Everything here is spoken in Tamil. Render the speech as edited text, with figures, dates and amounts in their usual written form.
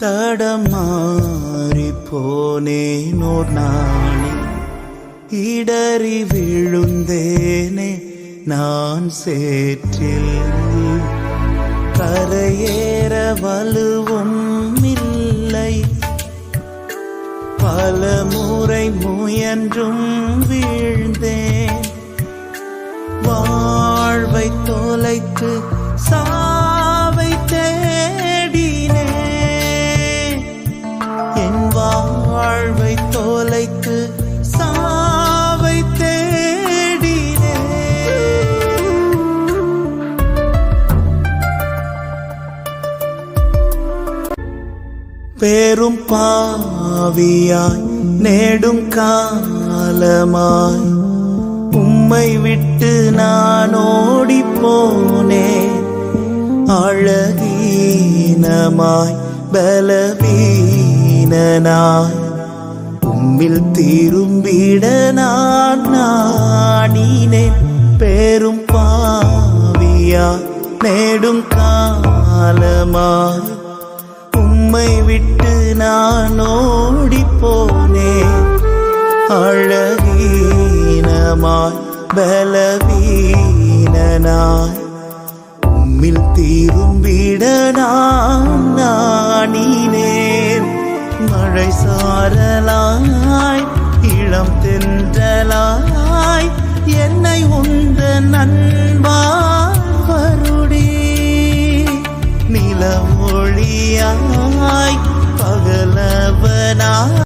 தடமாறி போனேனோர் நானே, இடறி விழுந்தேனே நான் சேற்றில். கரையேற வலுவும் இல்லை, பல முறை முயன்றும் வீழ்ந்தேன். வாழ்வை தொலைத்து சாவை தேடினே, என் வாழ்வை தொலைத்து சாவை தேடினே. பேரும் பாவியாய் நேடும் காலமாய் உம்மை விட்டு நான் ஓடிப்போனேன். அழகீனமாய் பலவீனனாய் உம்மில் திரும்பிட நான் நாடினேன். பேரும் பாவியாய் நேடும் காலமாய் உம்மை விட்டு நான் ஓடிப்போனேன். அழகீனமாய் பலவீனனாய் உம்மில் திரும்பிட நான் நாடினேன். மழை சாரலாய் இளம் தென்றலாய் என்னை உந்த நண்பாய் வருடி, நில ஒளியாய் பகலவனாய்